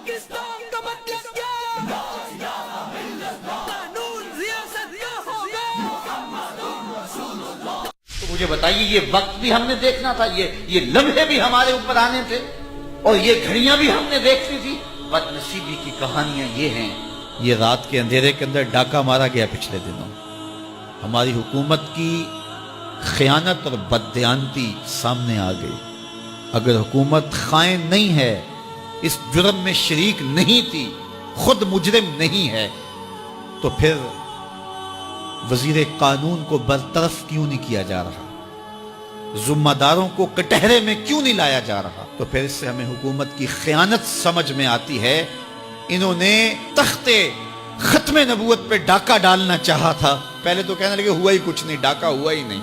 पाकिस्तान का मतलब क्या? कानून रियासत क्या होगा? तो मुझे बताइए, ये वक्त भी हमने देखना था, ये लम्हे भी हमारे ऊपर आने थे और ये घड़ियां भी हमने देखनी थी। बदनसीबी की कहानियां ये हैं। ये रात के अंधेरे के अंदर डाका मारा गया पिछले दिनों। हमारी हुकूमत की खयानत और बददियानती सामने आ गई। अगर हुकूमत खाइन नहीं है, इस जुर्म में शरीक नहीं थी, खुद मुजरिम नहीं है, तो फिर वजीर कानून को बरतरफ क्यों नहीं किया जा रहा? जुम्मेदारों को कटहरे में क्यों नहीं लाया जा रहा? तो फिर इससे हमें हुकूमत की खयानत समझ में आती है। इन्होंने तख्ते खत्मे नबूवत पे डाका डालना चाहा था। पहले तो कहने लगे हुआ ही कुछ नहीं, डाका हुआ ही नहीं।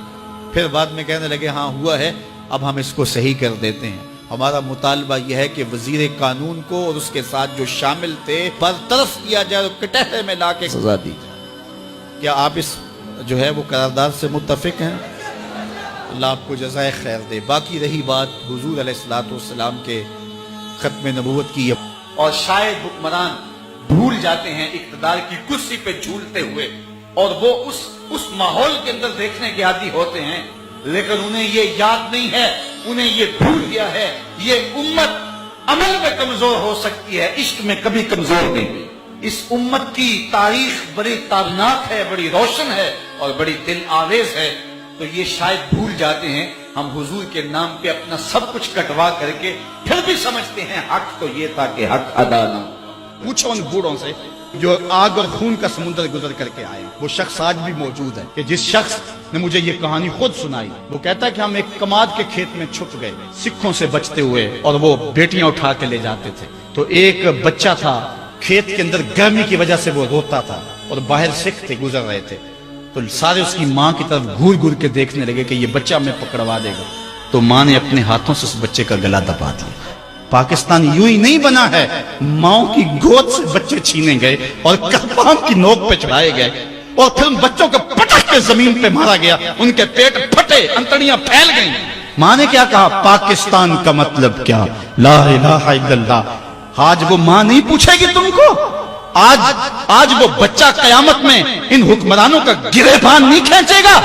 फिर बाद में कहने लगे हाँ हुआ है, अब हम इसको सही कर देते हैं। हमारा मुतालबा यह है कि वजीर कानून को और उसके साथ जो शामिल थे बरतरफ किया जाए, कटहरे में लाके सजा दी जाए। क्या आप इस जो है वो करारदाद से मुत्तफिक हैं? अल्लाह आपको जज़ाए खैर दे। बाकी रही बात हुजूर अलैहिस्सलाम के खत्म नबूवत की, और शायद हुक्मरान भूल जाते हैं इक़्तिदार की कुर्सी पे झूलते हुए, और वो उस माहौल के अंदर देखने के आदी होते हैं, लेकिन उन्हें ये याद नहीं है, उन्हें ये भूल गया है ये उम्मत अमल में कमजोर हो सकती है, इश्क में कभी कमजोर नहीं। इस उम्मत की तारीख बड़ी ताबनाक है, बड़ी रोशन है और बड़ी दिल आवेज है। तो ये शायद भूल जाते हैं। हम हुजूर के नाम पे अपना सब कुछ कटवा करके फिर भी समझते हैं हक तो ये था कि हक अदा ना। पूछो उन बूढ़ों से जो आग और खून का समुद्र गुजर करके आए, वो शख्स आज भी मौजूद है कि जिस शख्स ने मुझे ये कहानी खुद सुनाई। वो कहता है कि हम एक कमाद के खेत में छुप गए सिखों से बचते हुए, और वो बेटियां उठा के ले जाते थे। तो एक बच्चा था, खेत के अंदर गर्मी की वजह से वो रोता था, और बाहर सिख थे गुजर रहे थे। तो सारे उसकी माँ की तरफ घूर घूर के देखने लगे कि ये बच्चा हमें पकड़वा देगा। तो माँ ने अपने हाथों से उस बच्चे का गला दबा दिया। पाकिस्तान यूं ही नहीं बना है, माओ की गोद से बच्चे छीने गए और कपाम की नोक पे चढ़ाए गए, और फिर उन बच्चों को पटक के जमीन पे मारा गया, उनके पेट फटे, अंतड़ियां फैल गईं। माँ ने क्या कहा? पाकिस्तान का मतलब क्या? ला इलाहा इल्लल्लाह। आज वो माँ नहीं पूछेगी तुमको, आज वो बच्चा कयामत में इन हुक्मरानों का गिरेबान नहीं खींचेगा।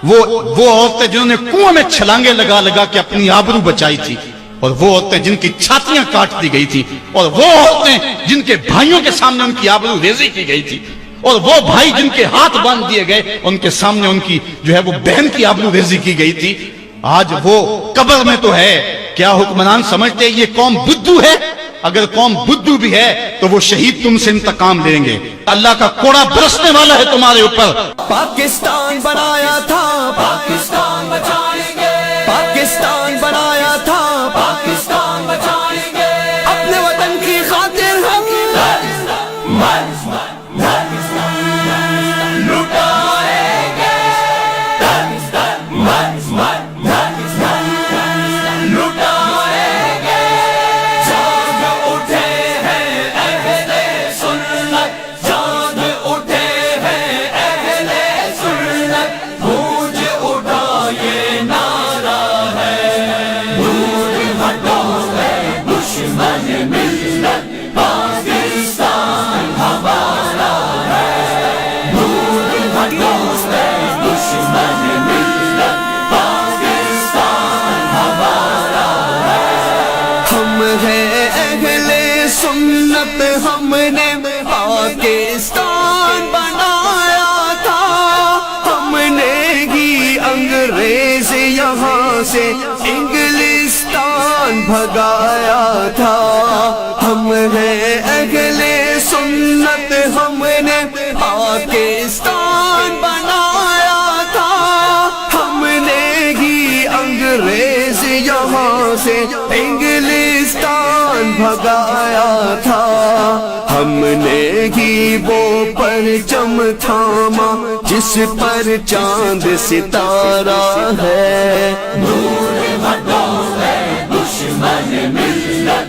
वो औरतें जिन्होंने कुआं में छलांगे लगा लगा के अपनी आबरू बचाई थी, और वो औरतें जिनकी छातियां काट दी गई थी, और वो औरतें जिनके भाइयों के सामने उनकी आबरू रेजी की गई थी, और वो भाई जिनके हाथ बांध दिए गए, उनके सामने उनकी जो है वो बहन की आबरू रेजी की गई थी, आज वो कब्र में तो है। क्या हुक्मरान समझते ये कौम बुद्धू है? अगर कौम बुद्धू भी है तो वो शहीद तुमसे इंतकाम लेंगे। अल्लाह का कोड़ा बरसने वाला है तुम्हारे ऊपर। पाकिस्तान बनाया था, पाकिस्तान बचाएंगे। पाकिस्तान बनाया था, पाकिस्तान बचाएंगे। अपने वतन की खातिर हम लुटाएंगे, लुटाएंगे। जाग उठे हैं अहले सुन्नत, जाग उठे हैं अहले सुन्नत, गूंज उठा ये नारा है, दूर हटो है दुश्मन मिल्लत, पाकिस्तान हमारा है, दूर हटो है दुश्मन मिल्लत, पाकिस्तान हमारा है। हम हैं अहले सुन्नत, हमने पाकिस्तान बनाया था, हमने ही अंग्रेज यहाँ से इंग्लिस्तान भगाया था। हम हैं अहले सुन्नत, हमने पाकिस्तान बनाया था, हमने ही अंग्रेज यहाँ से इंग्लिस्तान भगाया था। हमने ही वो परचम थामा जिस पर चांद सितारा है, दूर हटो है दुश्मन मिल्लत,